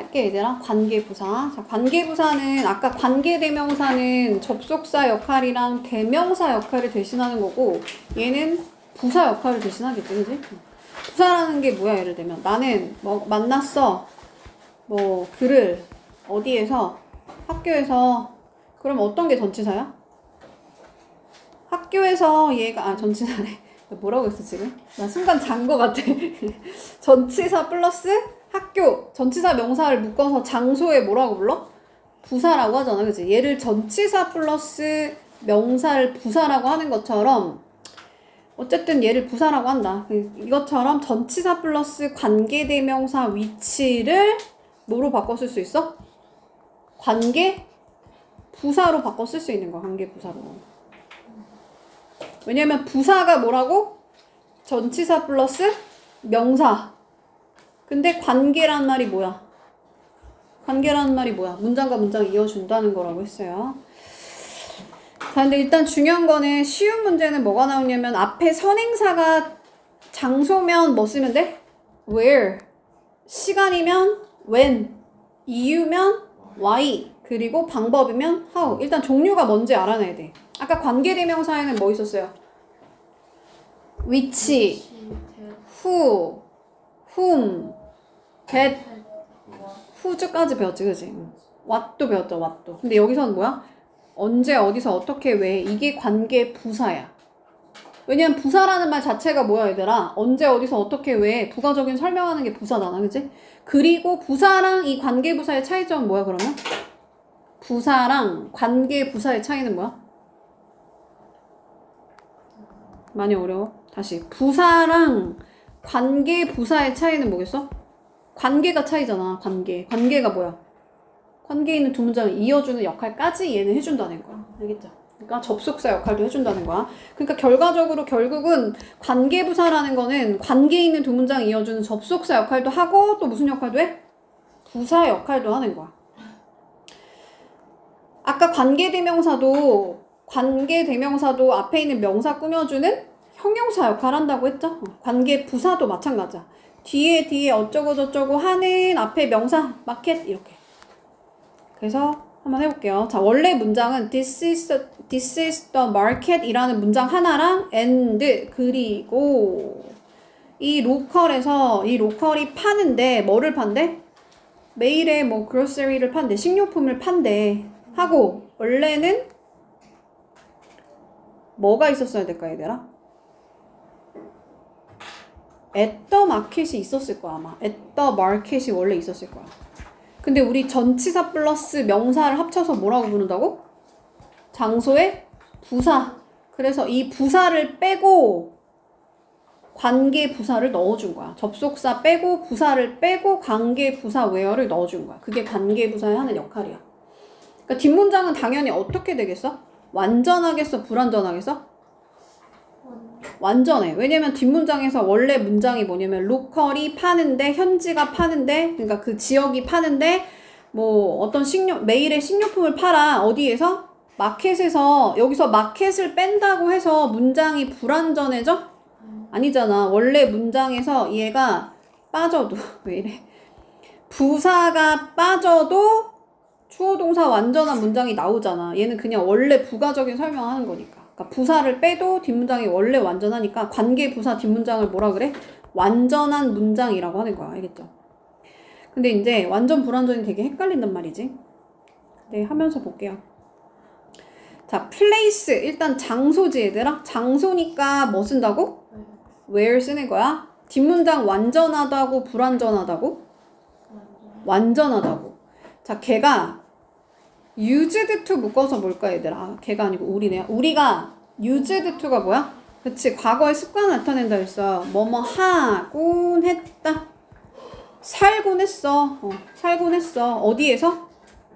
할게 얘들아. 관계부사. 자, 관계부사는 아까 관계대명사는 접속사 역할이랑 대명사 역할을 대신하는 거고 얘는 부사 역할을 대신하겠지, 그지? 부사라는 게 뭐야? 예를 들면 나는 뭐 만났어. 뭐 그를 어디에서 학교에서. 그럼 어떤 게 전치사야? 학교에서 얘가 전치사래. 뭐라고 했어 지금? 나 순간 잔 거 같아. 전치사 플러스 학교, 전치사 명사를 묶어서 장소에 뭐라고 불러? 부사라고 하잖아, 그치? 얘를 전치사 플러스 명사를 부사라고 하는 것처럼 어쨌든 얘를 부사라고 한다. 이것처럼 전치사 플러스 관계대명사 위치를 뭐로 바꿔 쓸 수 있어? 관계 부사로 바꿔 쓸 수 있는 거야. 관계 부사로. 왜냐면 부사가 뭐라고? 전치사 플러스 명사. 근데 관계란 말이 뭐야? 관계라는 말이 뭐야? 문장과 문장 이어준다는 거라고 했어요. 자, 근데 일단 중요한 거는 쉬운 문제는 뭐가 나오냐면 앞에 선행사가 장소면 뭐 쓰면 돼? where. 시간이면 when. 이유면 why. 그리고 방법이면 how. 일단 종류가 뭔지 알아내야 돼. 아까 관계대명사에는 뭐 있었어요? which, who, whom, that, who즈까지 배웠지, 그치? what도 배웠죠, what도. 근데 여기서는 뭐야? 언제, 어디서, 어떻게, 왜. 이게 관계 부사야. 왜냐면 부사라는 말 자체가 뭐야, 얘들아? 언제, 어디서, 어떻게, 왜. 부가적인 설명하는 게 부사잖아, 그치? 그리고 부사랑 이 관계 부사의 차이점은 뭐야, 그러면? 부사랑 관계 부사의 차이는 뭐야? 많이 어려워. 다시. 부사랑 관계 부사의 차이는 뭐겠어? 관계가 차이잖아. 관계가 뭐야? 관계 있는 두 문장을 이어주는 역할까지 얘는 해준다는 거야. 알겠죠? 그러니까 접속사 역할도 해준다는 거야. 그러니까 결과적으로 결국은 관계부사라는 거는 관계 있는 두 문장 이어주는 접속사 역할도 하고 또 무슨 역할도 해? 부사 역할도 하는 거야. 아까 관계대명사도 앞에 있는 명사 꾸며주는 형용사 역할 한다고 했죠? 관계부사도 마찬가지야. 뒤에 어쩌고 저쩌고 하는 앞에 명사 마켓 이렇게. 그래서 한번 해볼게요. 자, 원래 문장은 this is the market 이라는 문장 하나랑 and 그리고 이 로컬에서 이 로컬이 파는데 뭐를 판대? 매일에 뭐 grocery를 판대, 식료품을 판대 하고 원래는 뭐가 있었어야 될까 얘들아? at the market이 있었을 거야 아마. at the market이 원래 있었을 거야. 근데 우리 전치사 플러스 명사를 합쳐서 뭐라고 부른다고? 장소의 부사. 그래서 이 부사를 빼고 관계 부사를 넣어준 거야. 접속사 빼고 부사를 빼고 관계 부사 where를 넣어준 거야. 그게 관계 부사에 하는 역할이야. 그러니까 뒷문장은 당연히 어떻게 되겠어? 완전하겠어? 불완전하겠어? 완전해. 왜냐면 뒷문장에서 원래 문장이 뭐냐면 로컬이 파는데, 현지가 파는데, 그러니까 그 지역이 파는데 뭐 어떤 매일의 식료품을 팔아. 어디에서? 마켓에서. 여기서 마켓을 뺀다고 해서 문장이 불완전해져? 아니잖아. 원래 문장에서 얘가 빠져도 왜 이래? 부사가 빠져도 주어 동사 완전한 문장이 나오잖아. 얘는 그냥 원래 부가적인 설명하는 거니까. 그러니까 부사를 빼도 뒷문장이 원래 완전하니까 관계 부사 뒷문장을 뭐라 그래? 완전한 문장이라고 하는 거야. 알겠죠? 근데 이제 완전 불완전이 되게 헷갈린단 말이지. 네, 하면서 볼게요. 자, place. 일단 장소지 얘들아. 장소니까 뭐 쓴다고? where 쓰는 거야. 뒷문장 완전하다고 불완전하다고? 완전하다고. 자, 걔가 used to 묶어서 뭘까 얘들아? 걔가 아니고 우리네요. 우리가 used to가 뭐야? 그치, 과거의 습관을 나타낸다 했어. 뭐뭐 하곤 했다. 살곤 했어. 살곤 했어. 어디에서?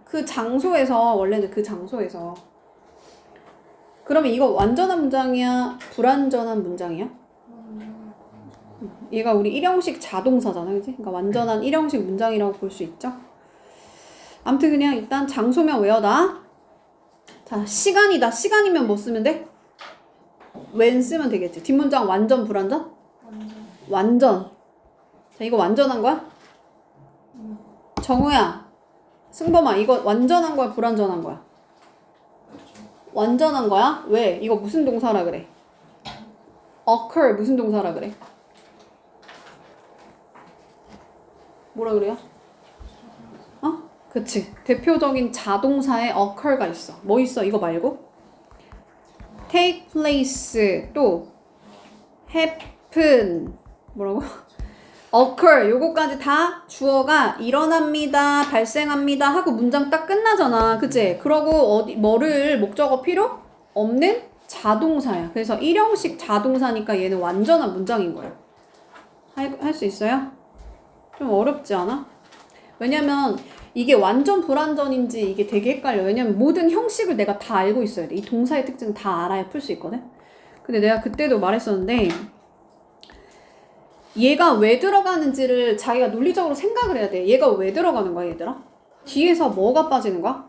그 장소에서. 원래는 그 장소에서. 그러면 이거 완전한 문장이야? 불완전한 문장이야? 얘가 우리 일형식 자동사잖아, 그치? 그러니까 완전한 일형식 문장이라고 볼 수 있죠? 아무튼 그냥 일단 장소면 외워다. 자, 시간이다. 시간이면 뭐 쓰면 돼? when 쓰면 되겠지. 뒷문장 완전 불완전? 완전. 자, 이거 완전한 거야? 정우야, 승범아, 이거 완전한 거야, 불완전한 거야? 완전한 거야? 왜? 이거 무슨 동사라 그래? occur 무슨 동사라 그래? 뭐라 그래요? 어? 그치. 대표적인 자동사에 occur가 있어. 뭐 있어? 이거 말고? take place, 또 happen, 뭐라고? occur, 요거까지 다 주어가 일어납니다, 발생합니다 하고 문장 딱 끝나잖아. 그치? 그러고 뭐를 목적어 필요 없는 자동사야. 그래서 일형식 자동사니까 얘는 완전한 문장인 거야. 할 수 있어요? 좀 어렵지 않아? 왜냐면 이게 완전 불완전인지 이게 되게 헷갈려. 왜냐면 모든 형식을 내가 다 알고 있어야 돼. 이 동사의 특징 다 알아야 풀 수 있거든. 근데 내가 그때도 말했었는데 얘가 왜 들어가는지를 자기가 논리적으로 생각을 해야 돼. 얘가 왜 들어가는 거야, 얘들아? 뒤에서 뭐가 빠지는 거야?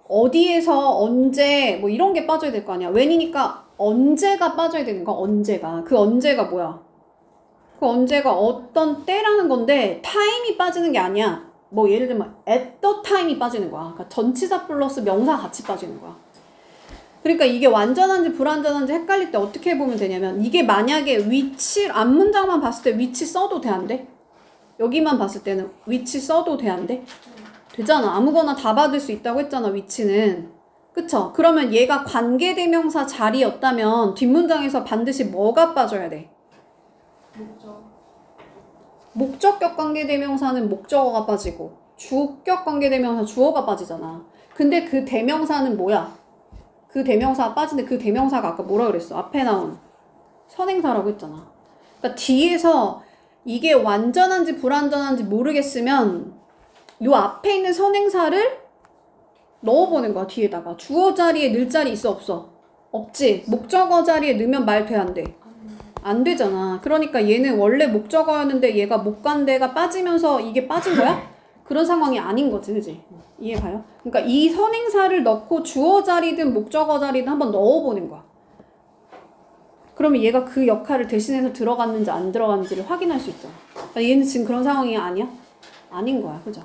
어디에서 언제 뭐 이런 게 빠져야 될 거 아니야. when이니까 언제가 빠져야 되는 거야. 언제가. 그 언제가 뭐야? 그 언제가 어떤 때라는 건데 time이 빠지는 게 아니야. 뭐 예를 들면 at the time이 빠지는 거야. 그러니까 전치사 플러스 명사 같이 빠지는 거야. 그러니까 이게 완전한지 불완전한지 헷갈릴 때 어떻게 해보면 되냐면 이게 만약에 위치 앞문장만 봤을 때 위치 써도 돼, 안 돼? 여기만 봤을 때는 위치 써도 돼, 안 돼? 되잖아. 아무거나 다 받을 수 있다고 했잖아, 위치는. 그쵸? 그러면 얘가 관계대명사 자리였다면 뒷문장에서 반드시 뭐가 빠져야 돼? 목적격 관계대명사는 목적어가 빠지고 주격 관계대명사 주어가 빠지잖아. 근데 그 대명사는 뭐야? 그 대명사가 빠지는데 그 대명사가 아까 뭐라 그랬어? 앞에 나온 선행사라고 했잖아. 그러니까 뒤에서 이게 완전한지 불완전한지 모르겠으면 요 앞에 있는 선행사를 넣어보는 거야. 뒤에다가. 주어 자리에 넣을 자리 있어, 없어? 없지. 목적어 자리에 넣으면 말 돼, 안 돼? 안 되잖아. 그러니까 얘는 원래 목적어였는데 얘가 못 간 데가 빠지면서 이게 빠진 거야? 그런 상황이 아닌 거지, 그지? 이해 가요? 그러니까 이 선행사를 넣고 주어 자리든 목적어 자리든 한번 넣어보는 거야. 그러면 얘가 그 역할을 대신해서 들어갔는지 안 들어갔는지를 확인할 수 있잖아. 그러니까 얘는 지금 그런 상황이 아니야? 아닌 거야, 그죠?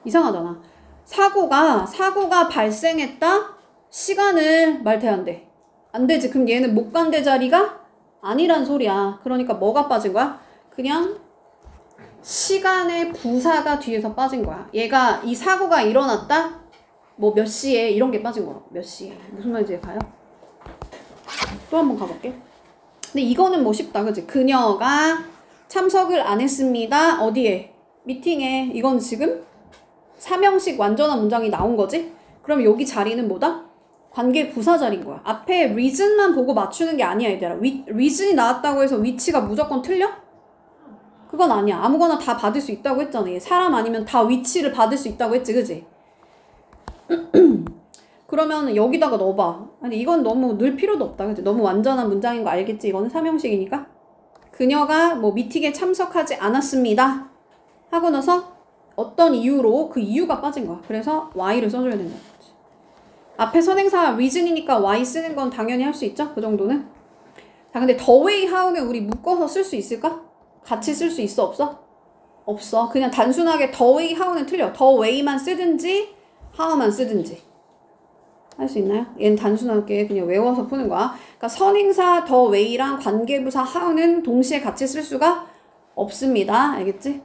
이상하잖아. 사고가 발생했다? 시간을 말돼, 안 돼? 안 되지. 그럼 얘는 못 간 데 자리가 아니란 소리야. 그러니까 뭐가 빠진 거야? 그냥 시간의 부사가 뒤에서 빠진 거야. 얘가 이 사고가 일어났다? 뭐 몇 시에 이런 게 빠진 거라고. 몇 시에. 무슨 말인지 가요? 또 한번 가볼게. 근데 이거는 뭐 쉽다, 그치? 그녀가 참석을 안 했습니다. 어디에? 미팅에. 이건 지금 삼형식 완전한 문장이 나온 거지? 그럼 여기 자리는 뭐다? 관계 부사 자리인 거야. 앞에 reason만 보고 맞추는 게 아니야, 얘들아. reason이 나왔다고 해서 위치가 무조건 틀려? 그건 아니야. 아무거나 다 받을 수 있다고 했잖아. 얘 사람 아니면 다 위치를 받을 수 있다고 했지, 그지? 그러면 여기다가 넣어봐. 아니 이건 너무 넣을 필요도 없다, 그지? 너무 완전한 문장인 거 알겠지? 이거는 삼형식이니까. 그녀가 뭐 미팅에 참석하지 않았습니다 하고 나서 어떤 이유로 그 이유가 빠진 거야. 그래서 why를 써줘야 된다. 앞에 선행사 reason이니까 why 쓰는 건 당연히 할 수 있죠? 그 정도는. 자, 근데 the way, how는 우리 묶어서 쓸 수 있을까? 같이 쓸 수 있어, 없어? 없어. 그냥 단순하게 the way, how는 틀려. the way만 쓰든지 how만 쓰든지. 할 수 있나요? 얘는 단순하게 그냥 외워서 푸는 거야. 그러니까 선행사 the way랑 관계부사 how는 동시에 같이 쓸 수가 없습니다. 알겠지?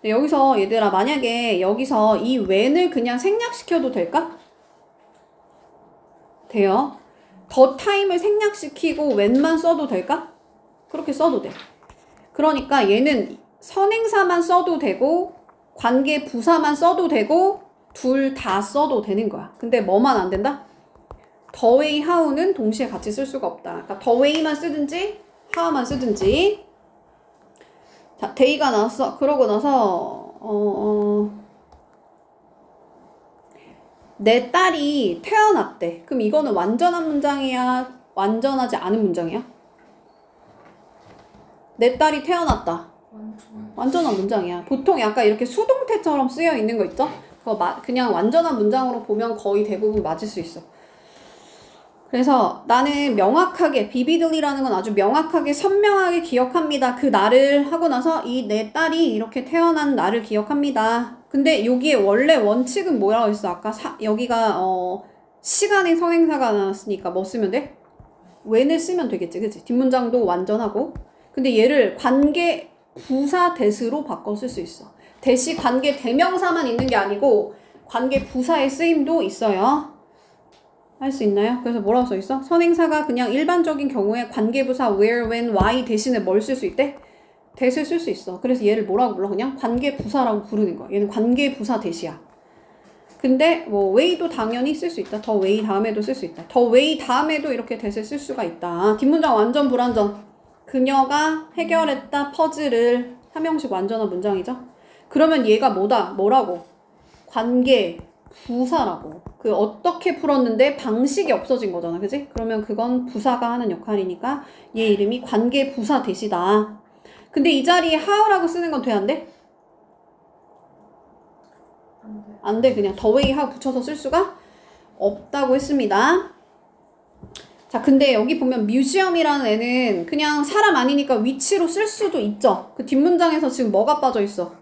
여기서 얘들아, 만약에 여기서 이 when을 그냥 생략시켜도 될까? 돼요. the time을 생략시키고 when만 써도 될까? 그렇게 써도 돼. 그러니까 얘는 선행사만 써도 되고 관계 부사만 써도 되고 둘 다 써도 되는 거야. 근데 뭐만 안 된다? the way, how는 동시에 같이 쓸 수가 없다. 그러니까 the way만 쓰든지 how만 쓰든지. 자, day가 나왔어. 그러고 나서 내 딸이 태어났대. 그럼 이거는 완전한 문장이야? 완전하지 않은 문장이야? 내 딸이 태어났다. 완전한 문장이야. 보통 약간 이렇게 수동태처럼 쓰여 있는 거 있죠? 그거 그냥 완전한 문장으로 보면 거의 대부분 맞을 수 있어. 그래서 나는 명확하게 vividly라는 건 아주 명확하게 선명하게 기억합니다. 그 날을 하고 나서 이 내 딸이 이렇게 태어난 날을 기억합니다. 근데 여기에 원래 원칙은 뭐라고 했어? 아까 여기가 시간의 선행사가 나왔으니까 뭐 쓰면 돼? when을 쓰면 되겠지, 그치? 뒷문장도 완전하고. 근데 얘를 관계 부사 대스로 바꿔 쓸 수 있어. 대시 관계 대명사만 있는 게 아니고 관계 부사의 쓰임도 있어요. 할 수 있나요? 그래서 뭐라고 써 있어? 선행사가 그냥 일반적인 경우에 관계부사 where, when, why 대신에 뭘 쓸 수 있대? 대시를 쓸 수 있어. 그래서 얘를 뭐라고 불러? 그냥 관계부사라고 부르는 거야. 얘는 관계부사 대시야. 근데 뭐 way도 당연히 쓸 수 있다. 더 way 다음에도 쓸 수 있다. 더 way 다음에도 이렇게 대시를 쓸 수가 있다. 뒷문장 완전 불완전. 그녀가 해결했다 퍼즐을. 삼형식 완전한 문장이죠. 그러면 얘가 뭐라고? 관계 부사라고. 그 어떻게 풀었는데 방식이 없어진 거잖아, 그지? 그러면 그건 부사가 하는 역할이니까 얘 이름이 관계 부사 대시다. 근데 이 자리에 how라고 쓰는 건 돼, 안 돼? 안 돼. 그냥 the way how 붙여서 쓸 수가 없다고 했습니다. 자, 근데 여기 보면 뮤지엄이라는 애는 그냥 사람 아니니까 위치로 쓸 수도 있죠. 그 뒷문장에서 지금 뭐가 빠져 있어?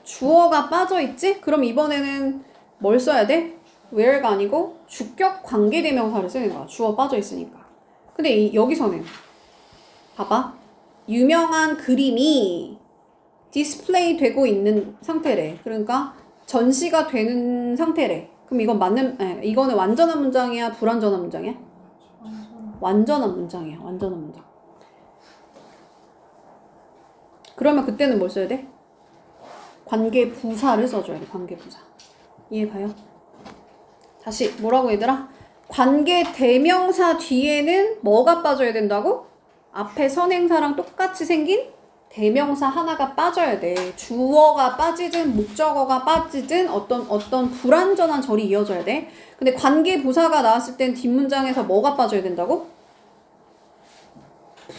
주어가 빠져 있지? 그럼 이번에는 뭘 써야 돼? where가 아니고 주격 관계대명사를 쓰는 거야. 주어 빠져 있으니까. 근데 여기서는 봐봐. 유명한 그림이 디스플레이 되고 있는 상태래. 그러니까 전시가 되는 상태래. 그럼 이거는 완전한 문장이야? 불완전한 문장이야? 완전한 문장이야. 완전한 문장. 그러면 그때는 뭘 써야 돼? 관계 부사를 써줘야 돼. 관계 부사. 이해 가요? 다시 뭐라고 얘들아? 관계 대명사 뒤에는 뭐가 빠져야 된다고? 앞에 선행사랑 똑같이 생긴 대명사 하나가 빠져야 돼. 주어가 빠지든 목적어가 빠지든 어떤 불완전한 절이 이어져야 돼. 근데 관계 부사가 나왔을 땐 뒷문장에서 뭐가 빠져야 된다고?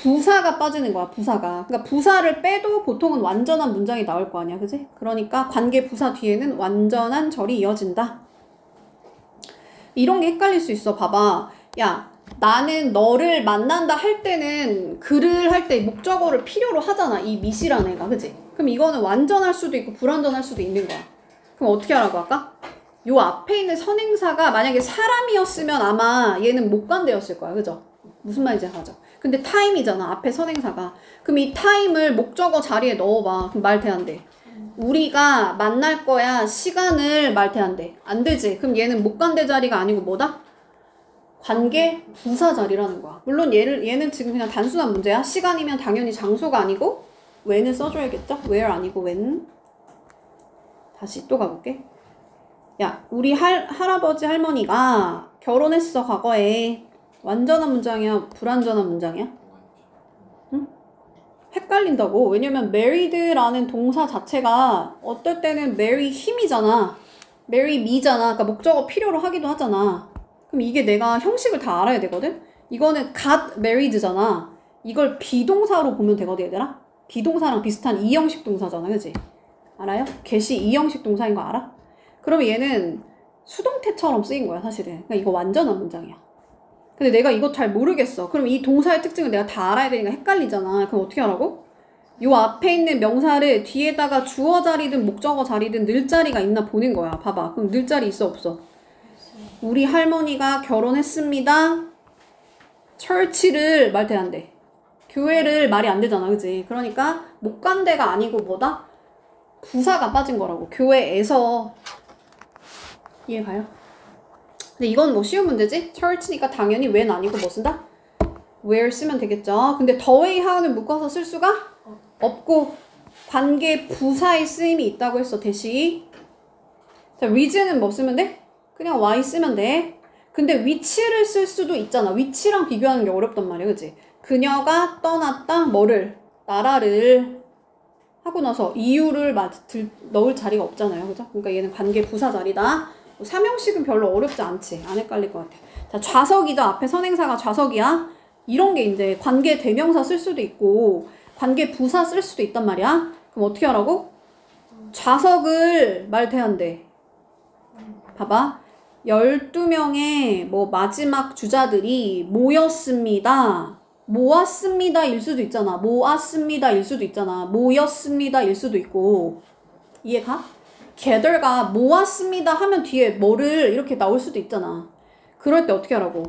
부사가 빠지는 거야, 부사가. 그러니까 부사를 빼도 보통은 완전한 문장이 나올 거 아니야, 그지? 그러니까 관계 부사 뒤에는 완전한 절이 이어진다. 이런 게 헷갈릴 수 있어. 봐봐. 야, 나는 너를 만난다 할 때는 글을 할 때 목적어를 필요로 하잖아. 이 미시라는 애가, 그지? 그럼 이거는 완전할 수도 있고 불완전할 수도 있는 거야. 그럼 어떻게 하라고 할까? 요 앞에 있는 선행사가 만약에 사람이었으면 아마 얘는 목관대였을 거야, 그죠? 무슨 말인지 알죠? 근데 타임이잖아, 앞에 선행사가. 그럼 이 타임을 목적어 자리에 넣어봐. 그럼 말 돼, 안 돼? 우리가 만날 거야. 시간을 말 돼, 안 돼? 안 되지. 그럼 얘는 목관대 자리가 아니고 뭐다? 관계 부사 자리라는 거야. 물론 얘는 지금 그냥 단순한 문제야. 시간이면 당연히 장소가 아니고 when을 써줘야겠죠? where 아니고 when. 다시 또 가볼게. 야, 우리 할아버지 할머니가 결혼했어, 과거에. 완전한 문장이야? 불완전한 문장이야? 응? 헷갈린다고. 왜냐면 married라는 동사 자체가 어떨 때는 marry him이잖아. marry me잖아. 그러니까 목적어 필요로 하기도 하잖아. 그럼 이게 내가 형식을 다 알아야 되거든? 이거는 got married잖아. 이걸 비동사로 보면 되거든, 얘들아? 비동사랑 비슷한 이형식 동사잖아, 그치? 알아요? get이 이형식 동사인 거 알아? 그러면 얘는 수동태처럼 쓰인 거야, 사실은. 그러니까 이거 완전한 문장이야. 근데 내가 이거 잘 모르겠어. 그럼 이 동사의 특징을 내가 다 알아야 되니까 헷갈리잖아. 그럼 어떻게 하라고? 요 앞에 있는 명사를 뒤에다가 주어 자리든 목적어 자리든 늘 자리가 있나 보는 거야. 봐봐. 그럼 늘 자리 있어, 없어? 우리 할머니가 결혼했습니다. 철치를 말 돼, 안 돼? 교회를 말이 안 되잖아, 그치? 그러니까 목관대가 아니고 뭐다? 부사가 빠진 거라고. 교회에서. 이해 가요? 근데 이건 뭐 쉬운 문제지? church니까 당연히 when 아니고 뭐 쓴다? where 쓰면 되겠죠. 근데 the way how는 묶어서 쓸 수가 없고 관계 부사의 쓰임이 있다고 했어. 대시. 자, reason은 뭐 쓰면 돼? 그냥 why 쓰면 돼. 근데 which를 쓸 수도 있잖아. which랑 비교하는 게 어렵단 말이야, 그치? 그녀가 떠났다 뭐를? 나라를 하고 나서 이유를 넣을 자리가 없잖아요, 그죠? 그러니까 얘는 관계 부사 자리다. 삼형식은 별로 어렵지 않지. 안 헷갈릴 것 같아. 자, 좌석이죠. 앞에 선행사가 좌석이야. 이런 게 이제 관계 대명사 쓸 수도 있고 관계 부사 쓸 수도 있단 말이야. 그럼 어떻게 하라고? 좌석을 말 돼, 안 돼? 봐봐. 12명의 뭐 마지막 주자들이 모였습니다. 모았습니다 일 수도 있잖아. 모았습니다 일 수도 있잖아. 모였습니다 일 수도 있고. 이해가? gather가 모았습니다 하면 뒤에 뭐를 이렇게 나올 수도 있잖아. 그럴 때 어떻게 하라고?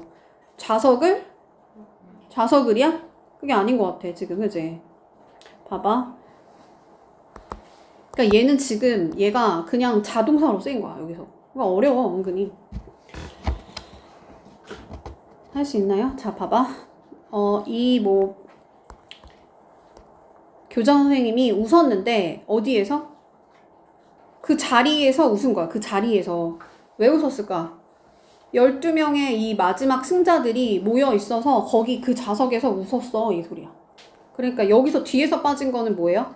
자석을이야? 그게 아닌 것 같아 지금. 그치? 봐봐. 그러니까 얘는 지금 얘가 그냥 자동사로 쓰인 거야 여기서. 그러니까 어려워 은근히. 할 수 있나요? 자 봐봐. 이 뭐 교장 선생님이 웃었는데 어디에서? 그 자리에서 웃은 거야. 그 자리에서. 왜 웃었을까? 12명의 이 마지막 승자들이 모여 있어서 거기 그 좌석에서 웃었어 이 소리야. 그러니까 여기서 뒤에서 빠진 거는 뭐예요?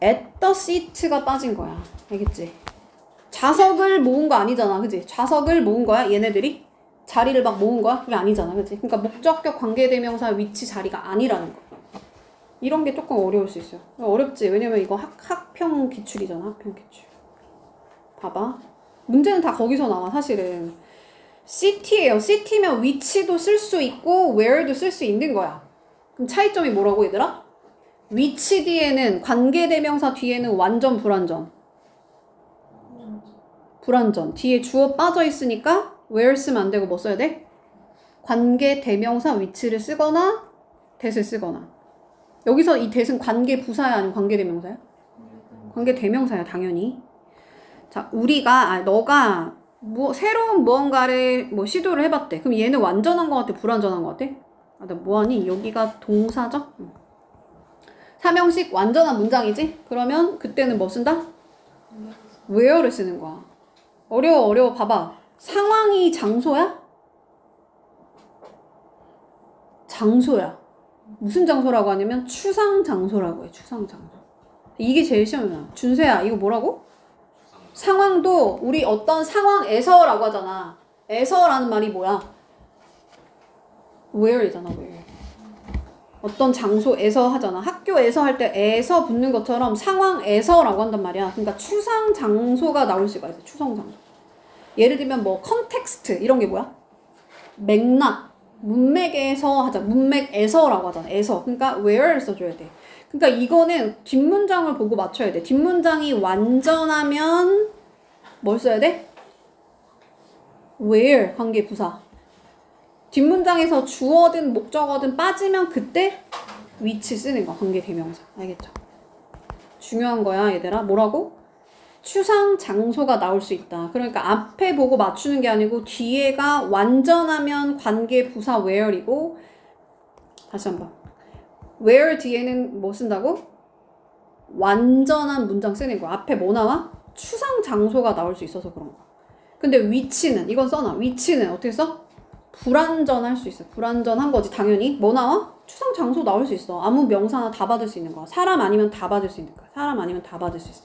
at the seat가 빠진 거야. 알겠지? 좌석을 모은 거 아니잖아. 그치? 좌석을 모은 거야 얘네들이? 자리를 막 모은 거야? 그게 아니잖아. 그치? 그러니까 목적격 관계대명사 위치 자리가 아니라는 거. 이런 게 조금 어려울 수 있어요. 어렵지? 왜냐면 이거 학평 기출이잖아. 학평 기출. 봐봐. 문제는 다 거기서 나와 사실은. city예요. city면 위치도 쓸 수 있고 where도 쓸 수 있는 거야. 그럼 차이점이 뭐라고 얘들아? 위치 뒤에는 관계대명사 뒤에는 완전 불완전. 불완전. 뒤에 주어 빠져 있으니까 where 쓰면 안 되고 뭐 써야 돼? 관계대명사 위치를 쓰거나 that을 쓰거나. 여기서 이 that은 관계부사야 아니면 관계대명사야? 관계대명사야 당연히. 자, 너가 새로운 무언가를 시도를 해봤대. 그럼 얘는 완전한 것 같아? 불완전한 것 같아? 나 뭐하니? 여기가 동사죠? 삼형식 완전한 문장이지? 그러면 그때는 뭐 쓴다? where를 쓰는 거야. 어려워. 봐봐. 상황이 장소야? 장소야. 무슨 장소라고 하냐면 추상 장소라고 해. 추상 장소. 이게 제일 시험에 나와. 준세야, 이거 뭐라고? 상황도 우리 어떤 상황에서라고 하잖아. 에서라는 말이 뭐야? where이잖아. where. 어떤 장소에서 하잖아. 학교에서 할 때 에서 붙는 것처럼 상황에서라고 한단 말이야. 그러니까 추상 장소가 나올 수가 있어. 추상 장소. 예를 들면 뭐 컨텍스트 이런 게 뭐야? 맥락. 문맥에서 하자. 문맥에서라고 하잖아. 에서. 그러니까 where를 써줘야 돼. 그러니까 이거는 뒷문장을 보고 맞춰야 돼. 뒷문장이 완전하면 뭘 써야 돼? where 관계부사. 뒷문장에서 주어든 목적어든 빠지면 그때 위치 쓰는 거. 관계대명사. 알겠죠? 중요한 거야 얘들아. 뭐라고? 추상 장소가 나올 수 있다. 그러니까 앞에 보고 맞추는 게 아니고 뒤에가 완전하면 관계부사 where이고. 다시 한번. where 뒤에는 뭐 쓴다고? 완전한 문장 쓰는 거야. 앞에 뭐 나와? 추상 장소가 나올 수 있어서 그런 거야. 근데 위치는 이건 써놔. 위치는 어떻게 써? 불완전할 수 있어. 불완전한 거지 당연히. 뭐 나와? 추상 장소 나올 수 있어. 아무 명사나 다 받을 수 있는 거야. 사람 아니면 다 받을 수 있는 거야. 사람 아니면 다 받을 수 있어.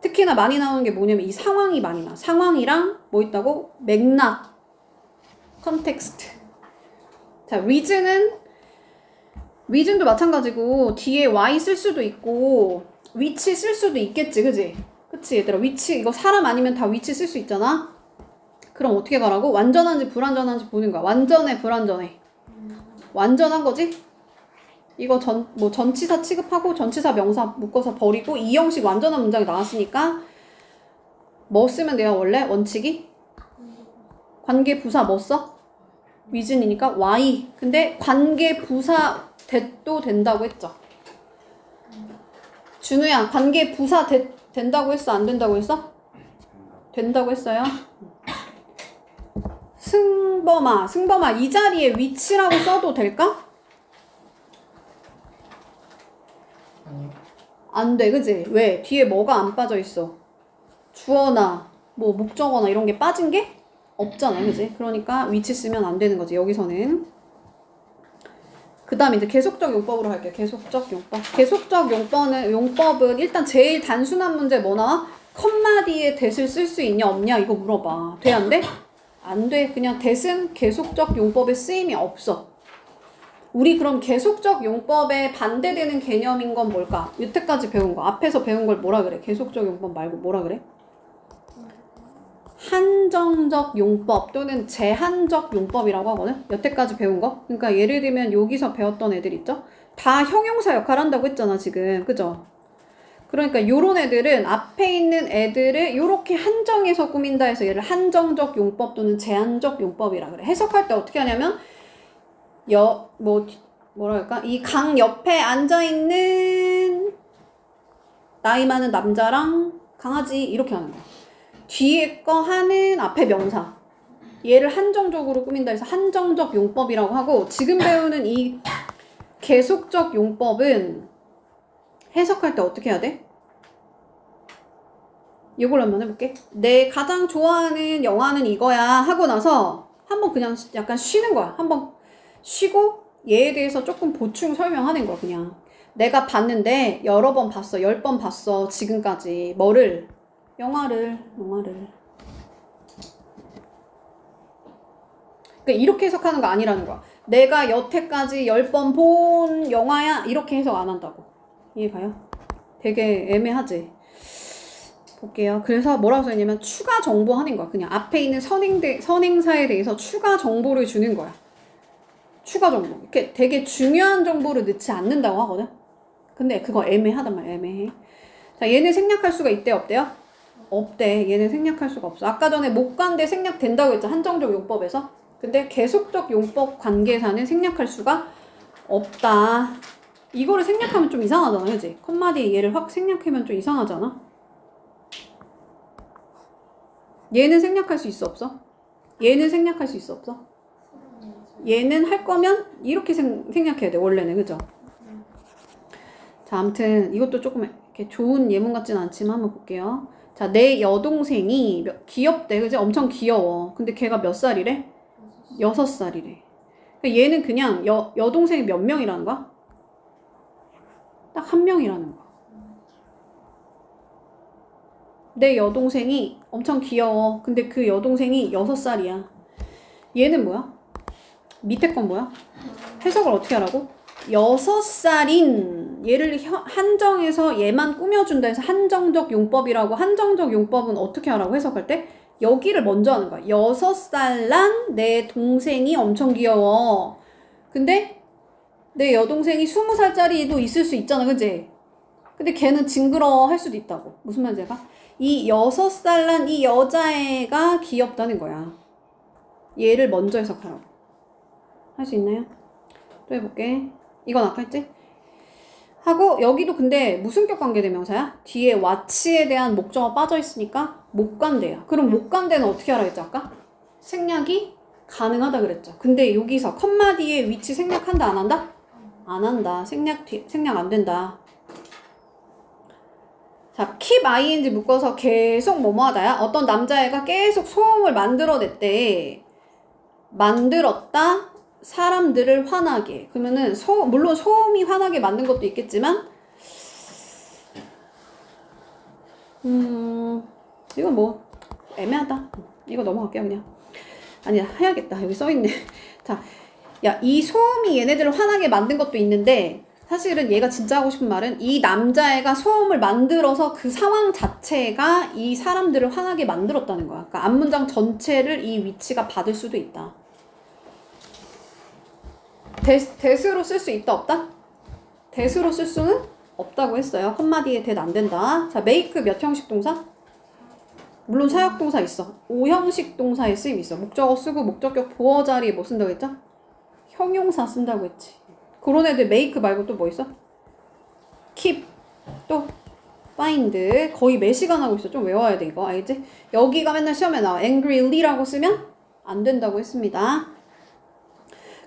특히나 많이 나오는 게 뭐냐면 이 상황이 많이 나와. 상황이랑 뭐 있다고? 맥락, 컨텍스트. 자, reason도 마찬가지고 뒤에 y 쓸 수도 있고 위치 쓸 수도 있겠지. 그치? 그치 얘들아. 위치 이거 사람 아니면 다 위치 쓸 수 있잖아. 그럼 어떻게 가라고? 완전한지 불완전한지 보는 거야. 완전해 불완전해. 완전한 거지? 이거 전치사 취급하고 전치사 명사 묶어서 버리고 이 형식 완전한 문장이 나왔으니까 뭐 쓰면 돼요 원래? 원칙이? 관계부사 뭐 써? reason이니까 y. 근데 관계부사 that도 된다고 했죠. 준우야, 관계부사 that 된다고 했어? 안 된다고 했어? 된다고 했어요. 승범아 이 자리에 위치라고 써도 될까? 안 돼, 그지? 왜? 뒤에 뭐가 안 빠져 있어? 주어나 뭐 목적어나 이런 게 빠진 게 없잖아, 그지? 그러니까 위치 쓰면 안 되는 거지 여기서는. 그 다음에 이제 계속적 용법으로 할게요. 계속적 용법. 계속적 용법은 일단 제일 단순한 문제 뭐 나와? 컴마 뒤에 that을 쓸 수 있냐 없냐 이거 물어봐. 돼 안 돼? 안 돼. 그냥 that은 계속적 용법에 쓰임이 없어. 우리 그럼 계속적 용법에 반대되는 개념인 건 뭘까? 여태까지 배운 거. 앞에서 배운 걸 뭐라 그래? 계속적 용법 말고 뭐라 그래? 한정적 용법 또는 제한적 용법이라고 하거든. 여태까지 배운 거. 그러니까 예를 들면 여기서 배웠던 애들 있죠. 다 형용사 역할 한다고 했잖아 지금. 그죠? 그러니까 요런 애들은 앞에 있는 애들을 요렇게 한정해서 꾸민다 해서 얘를 한정적 용법 또는 제한적 용법이라 그래. 해석할 때 어떻게 하냐면 뭐랄까 이 강 옆에 앉아있는 나이 많은 남자랑 강아지 이렇게 하는 거야. 뒤에 거 하는 앞에 명사. 얘를 한정적으로 꾸민다 해서 한정적 용법이라고 하고, 지금 배우는 이 계속적 용법은 해석할 때 어떻게 해야 돼? 이걸 한번 해볼게. 내 가장 좋아하는 영화는 이거야 하고 나서 한번 그냥 약간 쉬는 거야. 한번 쉬고 얘에 대해서 조금 보충 설명하는 거야. 그냥 내가 봤는데 여러 번 봤어. 10번 봤어. 지금까지. 뭐를? 영화를. 그러니까 이렇게 해석하는 거 아니라는 거야. 내가 여태까지 10번 본 영화야. 이렇게 해석 안 한다고. 이해가요? 되게 애매하지? 볼게요. 그래서 뭐라고 써있냐면 추가 정보하는 거야. 그냥 앞에 있는 선행사에 대해서 추가 정보를 주는 거야. 추가 정보. 이렇게 되게 중요한 정보를 넣지 않는다고 하거든. 근데 그거 애매하단 말이야. 애매해. 자, 얘는 생략할 수가 있대 없대요? 없대. 얘는 생략할 수가 없어. 아까 전에 목관대 생략된다고 했죠. 한정적 용법에서. 근데 계속적 용법 관계사는 생략할 수가 없다. 이거를 생략하면 좀 이상하잖아. 그치? 컴마디에 얘를 확 생략하면 좀 이상하잖아. 얘는 생략할 수 있어 없어? 얘는 생략할 수 있어 없어? 얘는 할 거면 이렇게 생략해야 돼. 원래는. 그죠? 자, 아무튼 이것도 조금 이렇게 좋은 예문 같진 않지만 한번 볼게요. 자, 내 여동생이 귀엽대. 그지? 엄청 귀여워. 근데 걔가 몇 살이래? 6살이래. 그러니까 얘는 그냥 여동생이 몇 명이라는 거야? 딱 한 명이라는 거야. 내 여동생이 엄청 귀여워. 근데 그 여동생이 6살이야. 얘는 뭐야? 밑에 건 뭐야? 해석을 어떻게 하라고? 6살인 얘를 한정해서 얘만 꾸며준다 해서 한정적 용법이라고. 한정적 용법은 어떻게 하라고 해석할 때? 여기를 먼저 하는 거야. 6살 난 내 동생이 엄청 귀여워. 근데 내 여동생이 20살짜리도 있을 수 있잖아. 그치? 근데 걔는 징그러워 할 수도 있다고. 무슨 말인지 알까? 이 6살 난 이 여자애가 귀엽다는 거야. 얘를 먼저 해석하라고. 할 수 있나요? 또 해볼게. 이건 아까 했지? 하고 여기도 근데 무슨격 관계대명사야? 뒤에 what에 대한 목적어 빠져있으니까 목관대야. 그럼 목관대는 어떻게 하라 했죠 아까? 생략이 가능하다 그랬죠. 근데 여기서 컴마 뒤에 위치 생략한다 안 한다? 안 한다. 생략 안 된다. 자, keep ing 묶어서 계속 뭐뭐 하다야? 어떤 남자애가 계속 소음을 만들어냈대. 만들었다. 사람들을 화나게. 그러면은 물론 소음이 화나게 만든 것도 있겠지만 이건 뭐 애매하다. 이거 넘어갈게요 그냥. 아니야 해야겠다. 여기 써있네. 자, 야, 이 소음이 얘네들을 화나게 만든 것도 있는데 사실은 얘가 진짜 하고 싶은 말은 이 남자애가 소음을 만들어서 그 상황 자체가 이 사람들을 화나게 만들었다는 거야. 그러니까 앞문장 전체를 이 위치가 받을 수도 있다. 대수로 쓸 수 있다 없다? 대수로 쓸 수는 없다고 했어요. 컴마디에 대는 안 된다. 자, make 몇 형식 동사? 물론 사역 동사 있어. 5형식 동사의 쓰임 있어. 목적어 쓰고 목적격 보어 자리에 뭐 쓴다고 했죠? 형용사 쓴다고 했지. 그런 애들 make 말고 또 뭐 있어? keep, 또 find. 거의 매 시간 하고 있어. 좀 외워야 돼 이거. 알겠지? 여기가 맨날 시험에 나와. angryly라고 쓰면 안 된다고 했습니다.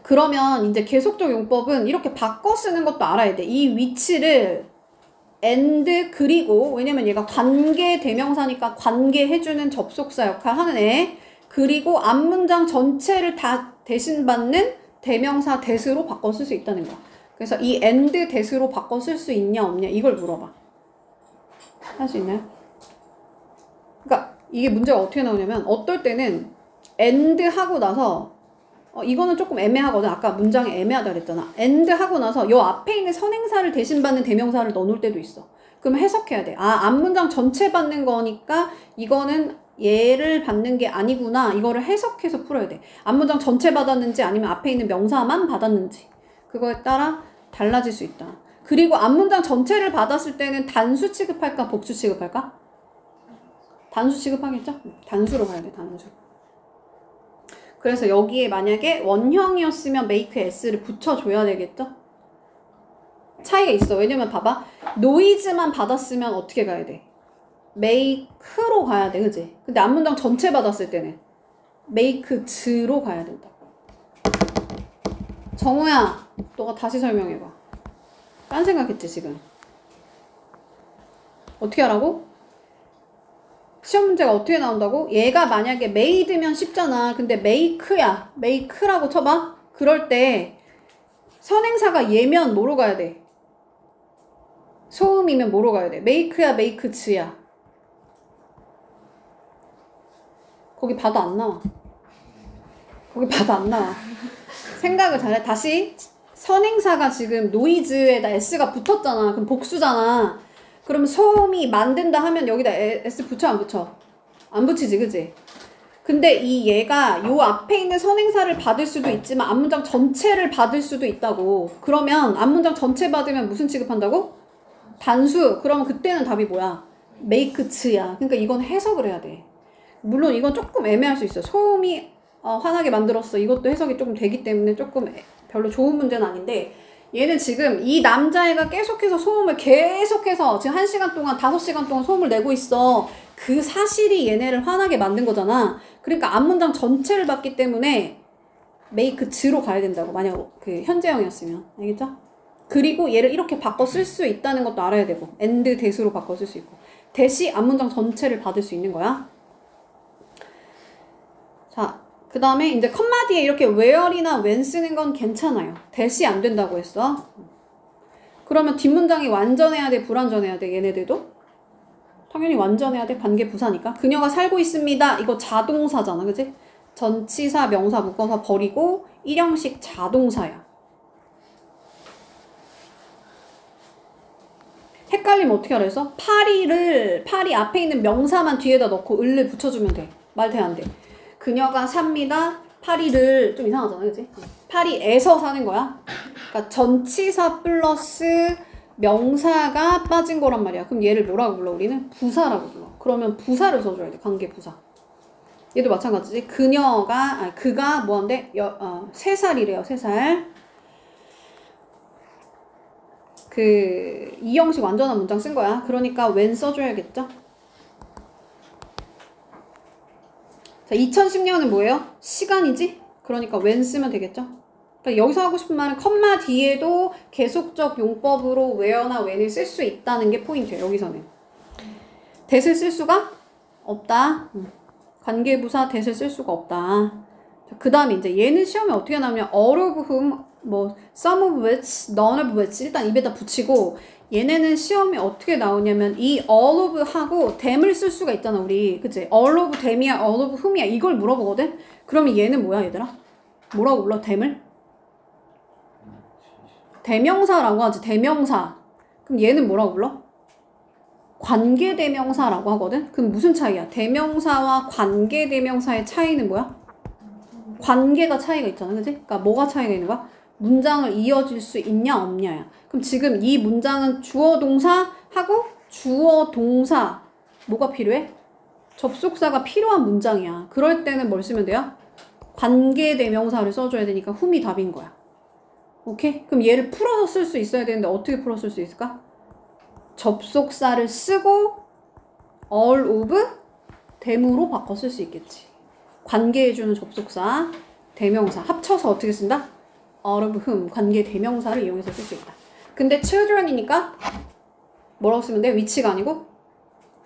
그러면 이제 계속적 용법은 이렇게 바꿔 쓰는 것도 알아야 돼. 이 위치를 and 그리고 왜냐면 얘가 관계 대명사니까 관계해주는 접속사 역할 하는 애. 그리고 앞문장 전체를 다 대신받는 대명사 that으로 바꿔 쓸 수 있다는 거야. 그래서 이 and that으로 바꿔 쓸 수 있냐 없냐 이걸 물어봐. 할 수 있나요? 그러니까 이게 문제가 어떻게 나오냐면 어떨 때는 and 하고 나서 이거는 조금 애매하거든. 아까 문장이 애매하다 그랬잖아. and 하고 나서 요 앞에 있는 선행사를 대신받는 대명사를 넣어놓을 때도 있어. 그럼 해석해야 돼. 아, 앞문장 전체 받는 거니까 이거는 얘를 받는 게 아니구나. 이거를 해석해서 풀어야 돼. 앞문장 전체 받았는지 아니면 앞에 있는 명사만 받았는지. 그거에 따라 달라질 수 있다. 그리고 앞문장 전체를 받았을 때는 단수 취급할까? 복수 취급할까? 단수 취급하겠죠? 단수로 가야 돼. 단수. 그래서 여기에 만약에 원형이었으면 make s를 붙여줘야 되겠죠? 차이가 있어. 왜냐면 봐봐. 노이즈만 받았으면 어떻게 가야 돼? make로 가야 돼. 그치? 근데 앞문장 전체 받았을 때는 make 즈로 가야 된다. 정우야, 너가 다시 설명해봐. 딴 생각했지 지금? 어떻게 하라고? 시험 문제가 어떻게 나온다고? 얘가 만약에 made면 쉽잖아. 근데 make야. make라고 쳐봐. 그럴 때 선행사가 얘면 뭐로 가야 돼? 소음이면 뭐로 가야 돼? make야, make 즈야. 거기 봐도 안 나와. 거기 봐도 안 나와. 생각을 잘해. 다시 선행사가 지금 노이즈에다 s가 붙었잖아. 그럼 복수잖아. 그럼 소음이 만든다 하면 여기다 s 붙여 안 붙여? 안 붙이지, 그지? 근데 이 얘가 요 앞에 있는 선행사를 받을 수도 있지만 앞문장 전체를 받을 수도 있다고. 그러면 앞문장 전체 받으면 무슨 취급한다고? 단수. 그러면 그때는 답이 뭐야? make 즈야. 그러니까 이건 해석을 해야 돼. 물론 이건 조금 애매할 수 있어. 소음이 화나게 만들었어. 이것도 해석이 조금 되기 때문에 조금 별로 좋은 문제는 아닌데, 얘는 지금 이 남자애가 계속해서 소음을 계속해서 지금 1시간 동안 5시간 동안 소음을 내고 있어. 그 사실이 얘네를 화나게 만든 거잖아. 그러니까 앞문장 전체를 봤기 때문에 make 즈로 가야 된다고. 만약 그 현재형이었으면. 알겠죠? 그리고 얘를 이렇게 바꿔 쓸 수 있다는 것도 알아야 되고, and that으로 바꿔 쓸 수 있고, that이 앞문장 전체를 받을 수 있는 거야. 자, 그 다음에 이제 컴마 뒤에 이렇게 where이나 when 쓰는 건 괜찮아요. that이 안 된다고 했어. 그러면 뒷문장이 완전해야 돼? 불완전해야 돼? 얘네들도? 당연히 완전해야 돼. 관계 부사니까. 그녀가 살고 있습니다. 이거 자동사잖아. 그치? 전치사, 명사 묶어서 버리고 일형식 자동사야. 헷갈리면 어떻게 하라 했어? 파리 앞에 있는 명사만 뒤에다 넣고 을을 붙여주면 돼. 말 돼, 안 돼? 그녀가 삽니다. 파리를 좀 이상하잖아, 그치? 파리에서 사는 거야. 그러니까 전치사 플러스 명사가 빠진 거란 말이야. 그럼 얘를 뭐라고 불러? 우리는 부사라고 불러. 그러면 부사를 써줘야 돼. 관계 부사. 얘도 마찬가지지. 그가 뭐한데? 3살이래요. 3살. 이 형식 완전한 문장 쓴 거야. 그러니까 when 써줘야겠죠? 자, 2010년은 뭐예요? 시간이지? 그러니까 when 쓰면 되겠죠? 그러니까 여기서 하고 싶은 말은 컴마 뒤에도 계속적 용법으로 where나 when을 쓸 수 있다는 게 포인트예요. 여기서는. that을 쓸 수가 없다. 관계부사 that을 쓸 수가 없다. 그 다음에 이제 얘는 시험에 어떻게 나오냐면 all of whom, some of which, none of which 일단 입에다 붙이고, 얘네는 시험에 어떻게 나오냐면 이 all of 하고 them을 쓸 수가 있잖아 우리. 그치? all of them이야 all of whom이야 이걸 물어보거든? 그러면 얘는 뭐야 얘들아? 뭐라고 불러? them을? 대명사라고 하지. 대명사. 그럼 얘는 뭐라고 불러? 관계대명사라고 하거든? 그럼 무슨 차이야? 대명사와 관계대명사의 차이는 뭐야? 관계가 차이가 있잖아. 그치? 그러니까 뭐가 차이가 있는 거야? 문장을 이어질 수 있냐 없냐야. 그럼 지금 이 문장은 주어 동사 하고 주어 동사 뭐가 필요해? 접속사가 필요한 문장이야. 그럴 때는 뭘 쓰면 돼요? 관계대명사를 써줘야 되니까 whom이 답인 거야. 오케이? 그럼 얘를 풀어서 쓸 수 있어야 되는데 어떻게 풀어 쓸 수 있을까? 접속사를 쓰고 all of them으로 바꿔 쓸 수 있겠지. 관계해주는 접속사, 대명사 합쳐서 어떻게 쓴다? all of whom, 관계 대명사를 이용해서 쓸 수 있다. 근데 children이니까 뭐라고 쓰면 돼? which가 아니고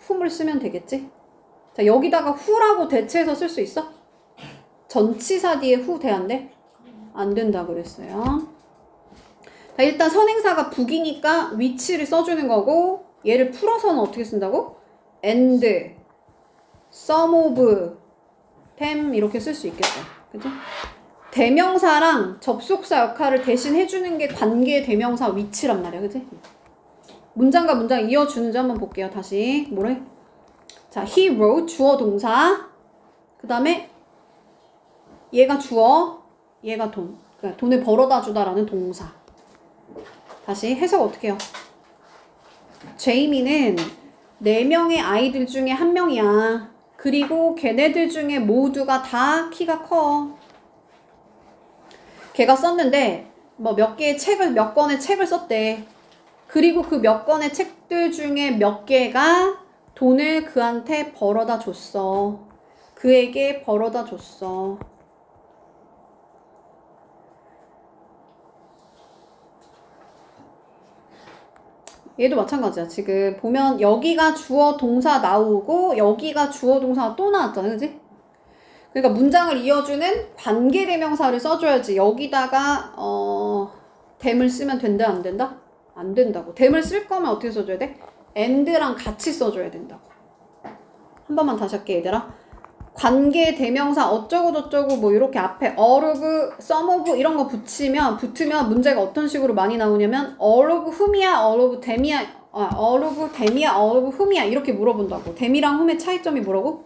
whom을 쓰면 되겠지? 자, 여기다가 who라고 대체해서 쓸 수 있어? 전치사 뒤에 who 돼? 안 돼? 안 된다 그랬어요. 자, 일단 선행사가 북이니까 which를 써주는 거고, 얘를 풀어서는 어떻게 쓴다고? and, some of them 이렇게 쓸 수 있겠다. 그죠? 대명사랑 접속사 역할을 대신 해주는 게 관계 대명사 which란 말이야. 그치? 문장과 문장 이어주는지 한번 볼게요. 다시. 뭐래? 자, he wrote 주어 동사. 그 다음에 얘가 주어, 얘가 돈. 그러니까 돈을 벌어다 주다라는 동사. 다시 해석 어떻게 해요? 제이미는 4명의 아이들 중에 1명이야. 그리고 걔네들 중에 모두가 다 키가 커. 걔가 썼는데 뭐 몇 권의 책을 썼대. 그리고 그 몇 권의 책들 중에 몇 개가 돈을 그한테 벌어다 줬어. 그에게 벌어다 줬어. 얘도 마찬가지야. 지금 보면 여기가 주어 동사 나오고 여기가 주어 동사가 또 나왔잖아. 그지? 그러니까 문장을 이어주는 관계대명사를 써줘야지. 여기다가 댐을 쓰면 된다 안 된다? 안 된다고. 댐을 쓸 거면 어떻게 써줘야 돼? and랑 같이 써줘야 된다고. 한 번만 다시 할게 얘들아. 관계대명사 어쩌고 저쩌고 뭐 이렇게 앞에 all of, some of 이런 거 붙으면 문제가 어떤 식으로 많이 나오냐면 all of whom이야, all of them이야, all of them이야, all of whom이야 이렇게 물어본다고. them이랑 whom의 차이점이 뭐라고?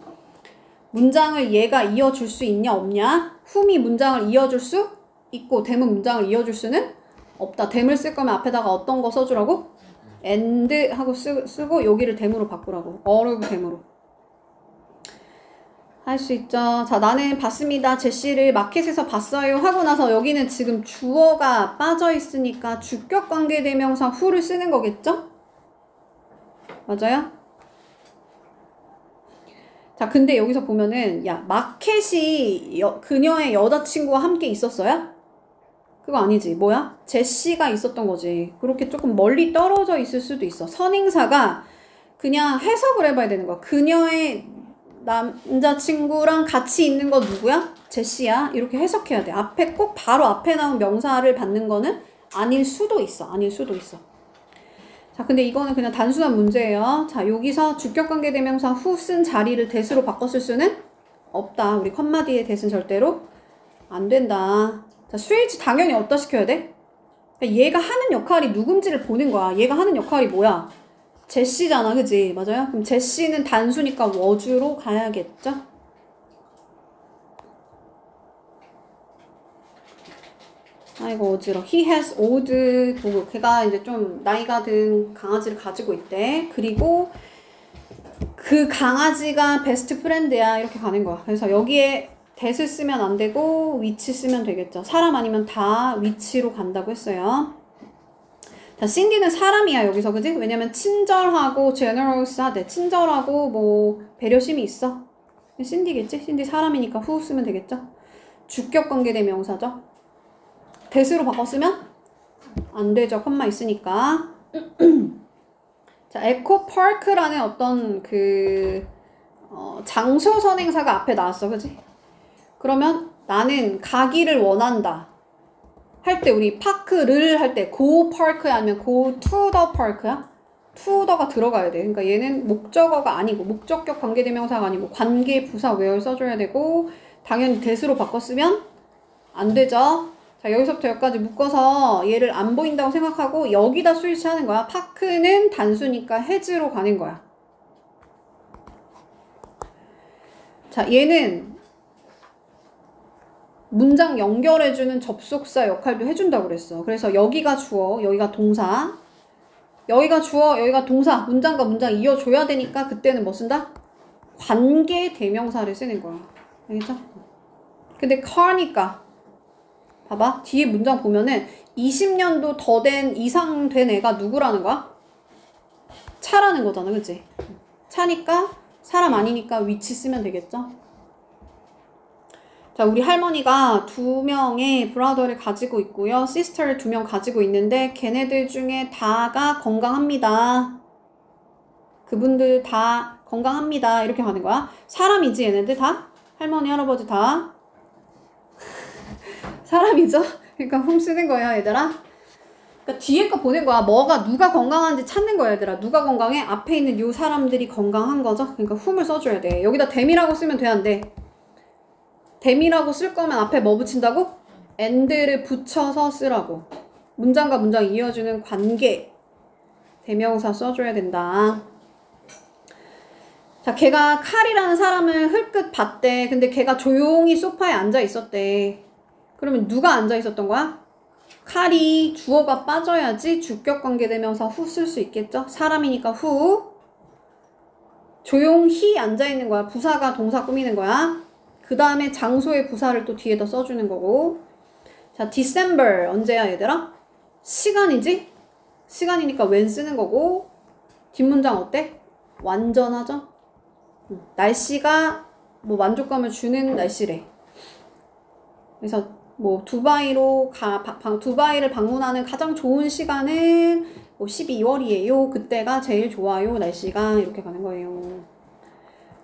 문장을 얘가 이어줄 수 있냐 없냐? whom이 문장을 이어줄 수 있고 them은 문장을 이어줄 수는 없다. them을 쓸 거면 앞에다가 어떤 거 써주라고? and 하고 쓰고 여기를 them으로 바꾸라고. all of them으로. 할 수 있죠. 자, 나는 봤습니다. 제시를 마켓에서 봤어요. 하고 나서 여기는 지금 주어가 빠져 있으니까 주격관계대명사 who를 쓰는 거겠죠? 맞아요? 자, 근데 여기서 보면은 야, 마켓이 그녀의 여자친구와 함께 있었어요? 그거 아니지. 뭐야? 제시가 있었던 거지. 그렇게 조금 멀리 떨어져 있을 수도 있어. 선행사가 그냥 해석을 해봐야 되는 거야. 그녀의 남자친구랑 같이 있는 거 누구야? 제시야. 이렇게 해석해야 돼. 앞에 꼭 바로 앞에 나온 명사를 받는 거는 아닐 수도 있어. 아닐 수도 있어. 자, 근데 이거는 그냥 단순한 문제예요. 자, 여기서 주격관계대명사 who 쓴 자리를 that으로 바꿨을 수는 없다. 우리 컴마 뒤에 that은 절대로 안 된다. 자, switch 당연히 어디다 시켜야 돼? 그러니까 얘가 하는 역할이 누군지를 보는 거야. 얘가 하는 역할이 뭐야? 제시잖아, 그지? 맞아요? 그럼 제시는 단수니까 워주로 가야겠죠? 아이고 어지러. He has old dog. 걔가 이제 좀 나이가 든 강아지를 가지고 있대. 그리고 그 강아지가 베스트 프렌드야. 이렇게 가는 거야. 그래서 여기에 that을 쓰면 안 되고 which 쓰면 되겠죠. 사람 아니면 다 which로 간다고 했어요. 자, 신디는 사람이야 여기서. 그지? 왜냐면 친절하고 generous 하대. 친절하고 뭐 배려심이 있어. 신디겠지? 신디 사람이니까 who 쓰면 되겠죠? 주격관계대명사죠. that으로 바꿨으면 안 되죠. 컴마 있으니까. 자, 에코파크라는 어떤 장소 선행사가 앞에 나왔어. 그지? 그러면 나는 가기를 원한다. 할 때 우리 파크를 할 때 go park야 아니면 go to the park야? to the가 들어가야 돼. 그러니까 얘는 목적어가 아니고 목적격 관계대명사가 아니고 관계 부사 where 써줘야 되고 당연히 that으로 바꿨으면 안 되죠. 자, 여기서부터 여기까지 묶어서 얘를 안 보인다고 생각하고 여기다 스위치하는 거야. 파크는 단수니까 has로 가는 거야. 자, 얘는 문장 연결해주는 접속사 역할도 해준다고 그랬어. 그래서 여기가 주어, 여기가 동사. 여기가 주어, 여기가 동사. 문장과 문장 이어줘야 되니까 그때는 뭐 쓴다? 관계 대명사를 쓰는 거야. 알겠죠? 근데 car니까 봐봐. 뒤에 문장 보면은 20년도 더 된 이상 된 애가 누구라는 거야? 차라는 거잖아. 그치? 차니까 사람 아니니까 which 쓰면 되겠죠? 자, 우리 할머니가 2명의 브라더를 가지고 있고요. 시스터를 2명 가지고 있는데 걔네들 중에 다가 건강합니다. 그분들 다 건강합니다. 이렇게 가는 거야. 사람이지 얘네들 다? 할머니, 할아버지 다? 사람이죠? 그러니까 whom 쓰는 거야 얘들아. 그러니까 뒤에 거 보는 거야. 누가 건강한지 찾는 거야 얘들아. 누가 건강해? 앞에 있는 요 사람들이 건강한 거죠. 그러니까 whom을 써줘야 돼. 여기다 them이라고 쓰면 돼 안 돼? them이라고 쓸 거면 앞에 뭐 붙인다고? and를 붙여서 쓰라고. 문장과 문장 이어주는 관계 대명사 써줘야 된다. 자, 걔가 칼이라는 사람을 흘끗 봤대. 근데 걔가 조용히 소파에 앉아 있었대. 그러면 누가 앉아 있었던 거야? 칼이 주어가 빠져야지 주격관계대명사 후 쓸 수 있겠죠? 사람이니까 후. 조용히 앉아 있는 거야. 부사가 동사 꾸미는 거야. 그 다음에 장소의 부사를 또 뒤에다 써주는 거고. 자, December 언제야 얘들아? 시간이지? 시간이니까 when 쓰는 거고. 뒷문장 어때? 완전하죠? 날씨가 뭐 만족감을 주는 날씨래. 그래서 뭐 두바이를 방문하는 가장 좋은 시간은 뭐 12월이에요. 그때가 제일 좋아요. 날씨가 이렇게 가는 거예요.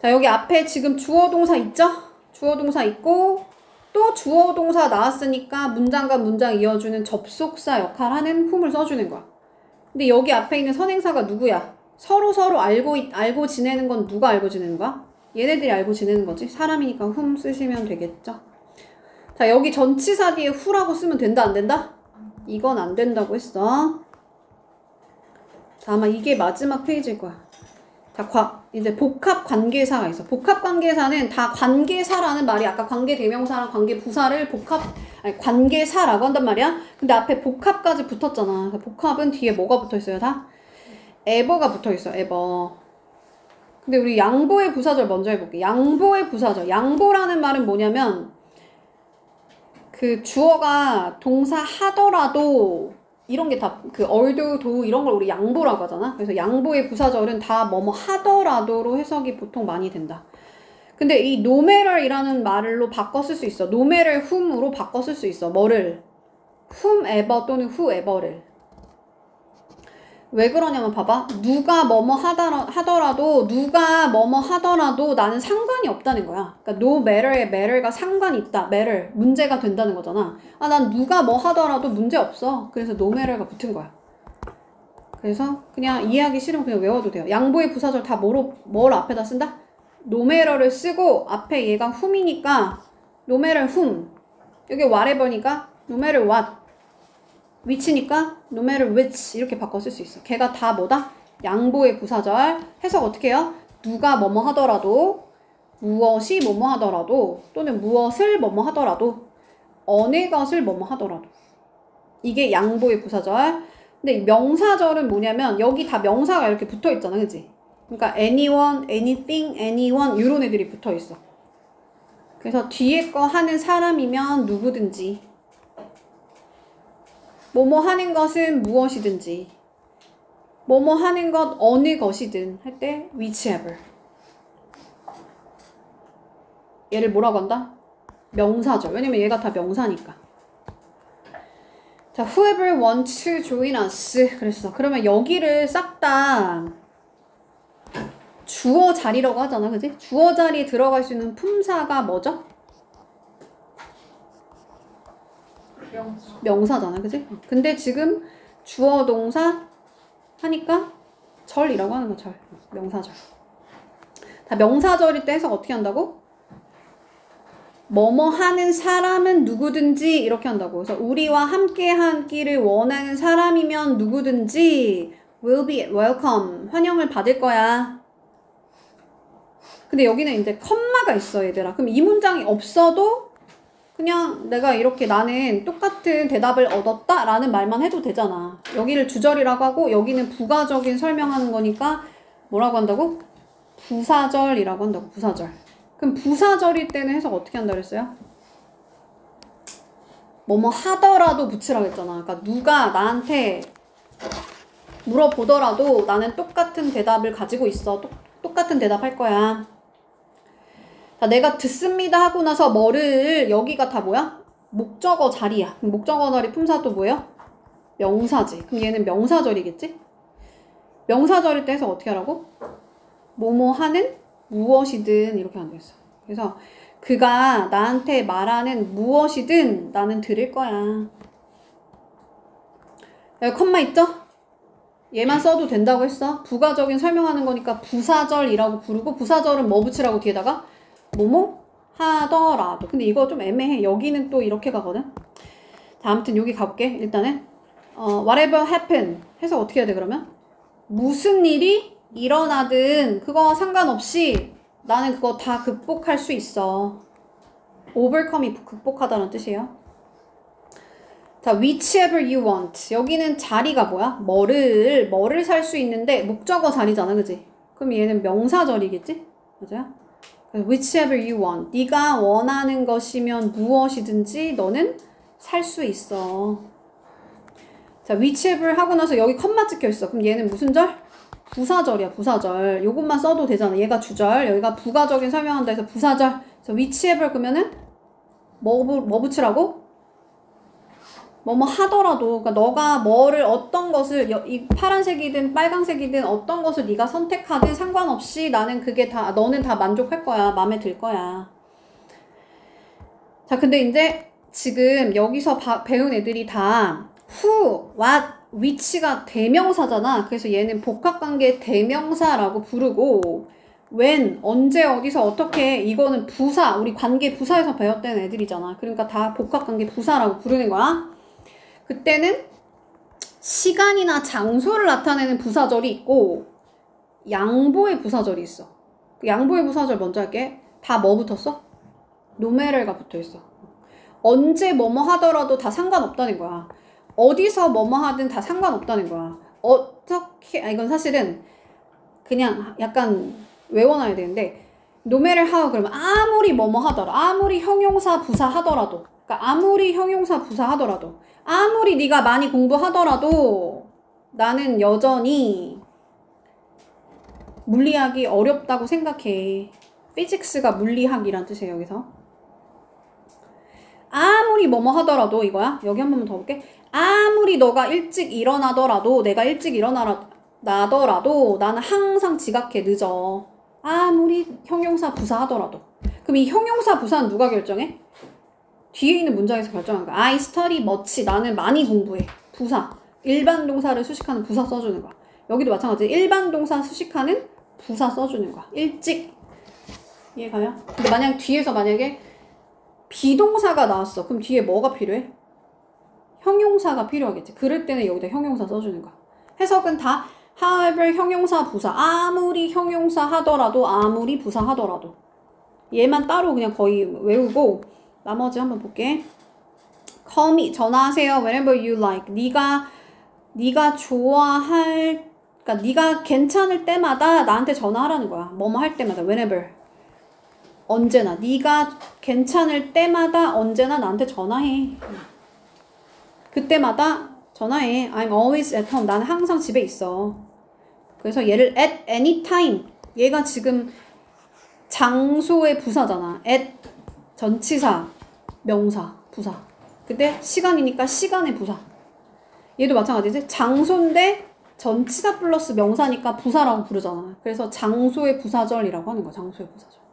자, 여기 앞에 지금 주어 동사 있죠? 주어 동사 있고 또 주어 동사 나왔으니까 문장과 문장 이어주는 접속사 역할하는 whom을 써주는 거야. 근데 여기 앞에 있는 선행사가 누구야? 서로 알고 지내는 건 누가 알고 지내는 거야? 얘네들이 알고 지내는 거지. 사람이니까 whom 쓰시면 되겠죠. 자, 여기 전치사 뒤에 who라고 쓰면 된다 안 된다? 이건 안 된다고 했어. 자, 아마 이게 마지막 페이지일 거야. 자, 이제 복합 관계사가 있어. 복합 관계사는 다 관계사라는 말이 아까 관계대명사랑 관계부사를 관계사라고 한단 말이야. 근데 앞에 복합까지 붙었잖아. 복합은 뒤에 뭐가 붙어 있어요? 다? ever가 붙어 있어. ever. 근데 우리 양보의 부사절 먼저 해볼게. 양보의 부사절. 양보라는 말은 뭐냐면 그 주어가 동사 하더라도 이런 게 다 그 얼도 이런 걸 우리 양보라고 하잖아. 그래서 양보의 부사절은 다 뭐뭐 하더라도로 해석이 보통 많이 된다. 근데 이 no matter이라는 말로 바꿔 쓸 수 있어. no matter whom으로 바꿔 쓸 수 있어. 뭐를? whomever 또는 whoever를. 왜 그러냐면 봐봐. 누가 뭐뭐 하더라도 나는 상관이 없다는 거야. 그러니까 no matter에 matter가 상관이 있다. matter 문제가 된다는 거잖아. 아, 난 누가 뭐 하더라도 문제 없어. 그래서 no matter가 붙은 거야. 그래서 그냥 이해하기 싫으면 그냥 외워도 돼요. 양보의 부사절 다 뭘 앞에다 쓴다? no matter를 쓰고 앞에 얘가 whom이니까 no matter whom. 여기 whatever니까 no matter what. which니까 no matter which 이렇게 바꿔 쓸 수 있어. 걔가 다 뭐다? 양보의 부사절. 해석 어떻게 해요? 누가 뭐뭐 하더라도, 무엇이 뭐뭐 하더라도, 또는 무엇을 뭐뭐 하더라도, 어느 것을 뭐뭐 하더라도. 이게 양보의 부사절. 근데 이 명사절은 뭐냐면 여기 다 명사가 이렇게 붙어 있잖아. 그치? 그러니까 anyone, anything, anyone 이런 애들이 붙어 있어. 그래서 뒤에 거 하는 사람이면 누구든지, 뭐뭐 하는 것은 무엇이든지, 뭐뭐 하는 것 어느 것이든 할 때 whichever. 얘를 뭐라고 한다? 명사절. 왜냐면 얘가 다 명사니까. 자, whoever wants to join us. 그랬어. 그러면 여기를 싹 다 주어 자리라고 하잖아. 그지? 주어 자리에 들어갈 수 있는 품사가 뭐죠? 명사잖아. 그지? 근데 지금 주어 동사 하니까 절이라고 하는 거. 절. 명사절. 다 명사절일 때 해석 어떻게 한다고? 뭐뭐 하는 사람은 누구든지 이렇게 한다고. 그래서 우리와 함께 하기를 원하는 사람이면 누구든지 will be welcome. 환영을 받을 거야. 근데 여기는 이제 컴마가 있어, 얘들아. 그럼 이 문장이 없어도 그냥 내가 이렇게 나는 똑같은 대답을 얻었다 라는 말만 해도 되잖아. 여기를 주절이라고 하고 여기는 부가적인 설명하는 거니까 뭐라고 한다고? 부사절이라고 한다고. 부사절. 그럼 부사절일 때는 해석 어떻게 한다 그랬어요? 뭐뭐 하더라도 붙이라고 했잖아. 그러니까 누가 나한테 물어보더라도 나는 똑같은 대답을 가지고 있어. 똑같은 대답할 거야. 자, 내가 듣습니다 하고 나서 뭐를, 여기가 다 뭐야? 목적어 자리야. 그럼 목적어 자리 품사 또 뭐예요? 명사지. 그럼 얘는 명사절이겠지? 명사절일 때 해서 어떻게 하라고? 뭐뭐 하는 무엇이든 이렇게 하면 되겠어. 그래서 그가 나한테 말하는 무엇이든 나는 들을 거야. 여기 컴마 있죠? 얘만 써도 된다고 했어. 부가적인 설명하는 거니까 부사절이라고 부르고, 부사절은 뭐 붙이라고 뒤에다가? 뭐뭐 하더라도. 근데 이거 좀 애매해. 여기는 또 이렇게 가거든. 자, 아무튼 여기 가볼게. 일단은 whatever happen 해서 어떻게 해야 돼 그러면? 무슨 일이 일어나든 그거 상관없이 나는 그거 다 극복할 수 있어. overcome이 극복하다는 뜻이에요. 자, whichever you want. 여기는 자리가 뭐야? 뭐를 살 수 있는데 목적어 자리잖아, 그지? 그럼 얘는 명사절이겠지? 맞아요? whichever you want. 네가 원하는 것이면 무엇이든지 너는 살 수 있어. 자, whichever 하고 나서 여기 컴마 찍혀 있어. 그럼 얘는 무슨 절? 부사절이야, 부사절. 요것만 써도 되잖아. 얘가 주절, 여기가 부가적인 설명한다 해서 부사절. 그래서 whichever 그러면은 뭐 붙이라고? 뭐 하더라도, 그러니까 너가 뭐를 어떤 것을 이 파란색이든 빨간색이든 어떤 것을 네가 선택하든 상관없이 나는 그게 다 너는 다 만족할 거야. 마음에 들 거야. 자, 근데 이제 지금 여기서 배운 애들이 다 who, what, which가 대명사잖아. 그래서 얘는 복합관계 대명사라고 부르고 when, 언제, 어디서, 어떻게 이거는 부사, 우리 관계 부사에서 배웠던 애들이잖아. 그러니까 다 복합관계 부사라고 부르는 거야. 그때는 시간이나 장소를 나타내는 부사절이 있고 양보의 부사절이 있어. 양보의 부사절 먼저 할게. 다 뭐 붙었어? 노메를가 붙어있어. 언제 뭐뭐 하더라도 다 상관없다는 거야. 어디서 뭐뭐 하든 다 상관없다는 거야. 어떻게, 이건 사실은 그냥 약간 외워놔야 되는데 no matter how 그러면 아무리 뭐뭐 하더라도, 아무리 형용사 부사 하더라도, 그러니까 아무리 형용사 부사 하더라도, 아무리 네가 많이 공부하더라도 나는 여전히 물리학이 어렵다고 생각해. 피직스가 물리학이란 뜻이에요, 여기서. 아무리 뭐뭐 하더라도 이거야. 여기 한 번만 더 볼게. 아무리 너가 일찍 일어나더라도, 내가 일찍 일어나더라도 나는 항상 지각해, 늦어. 아무리 형용사 부사 하더라도. 그럼 이 형용사 부사는 누가 결정해? 뒤에 있는 문장에서 결정하는 거야. I study much. 나는 많이 공부해. 부사. 일반 동사를 수식하는 부사 써주는 거야. 여기도 마찬가지. 일반 동사 수식하는 부사 써주는 거야. 일찍. 이해가요? 근데 만약에 비동사가 나왔어. 그럼 뒤에 뭐가 필요해? 형용사가 필요하겠지. 그럴 때는 여기다 형용사 써주는 거야. 해석은 다 however 형용사 부사. 아무리 형용사 하더라도, 아무리 부사 하더라도. 얘만 따로 그냥 거의 외우고 나머지 한번 볼게. call me. 전화하세요. whenever you like. 네가 좋아할, 그러니까 네가 괜찮을 때마다 나한테 전화하라는 거야. 뭐뭐 할 때마다. whenever. 언제나. 네가 괜찮을 때마다 언제나 나한테 전화해. 그때마다 전화해. I'm always at home. 나는 항상 집에 있어. 그래서 얘를 at any time. 얘가 지금 장소의 부사잖아. at 전치사, 명사, 부사. 근데 시간이니까 시간의 부사. 얘도 마찬가지지. 장소인데 전치사 플러스 명사니까 부사라고 부르잖아. 그래서 장소의 부사절이라고 하는 거야. 장소의 부사절.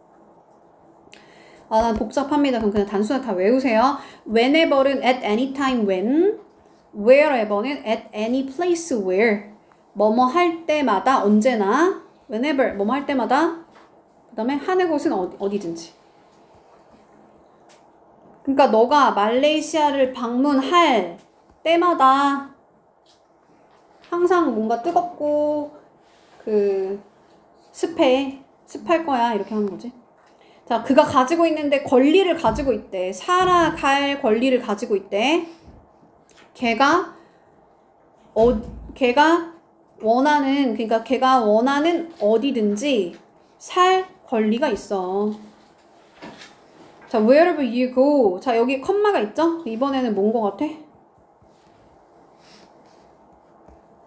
난 복잡합니다. 그럼 그냥 단순하게 다 외우세요. whenever는 at any time when, wherever는 at any place where. 뭐뭐 할 때마다 언제나, whenever 뭐뭐 할 때마다. 그 다음에 하는 곳은 어디든지. 그러니까 너가 말레이시아를 방문할 때마다 항상 뭔가 뜨겁고 습할 거야. 이렇게 하는 거지. 자, 그가 가지고 있는데 권리를 가지고 있대. 살아갈 권리를 가지고 있대. 걔가 원하는 어디든지 살 권리가 있어. 자, wherever you go. 자, 여기 컴마가 있죠? 이번에는 뭔 거 같아?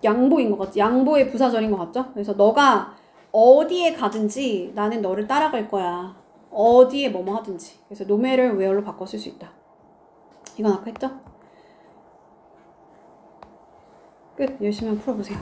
양보인 것 같지? 양보의 부사절인 것 같죠? 그래서 너가 어디에 가든지 나는 너를 따라갈 거야. 어디에 뭐뭐 하든지. 그래서 no matter where로 바꿔 쓸 수 있다. 이건 아까 했죠? 끝. 열심히 한번 풀어보세요.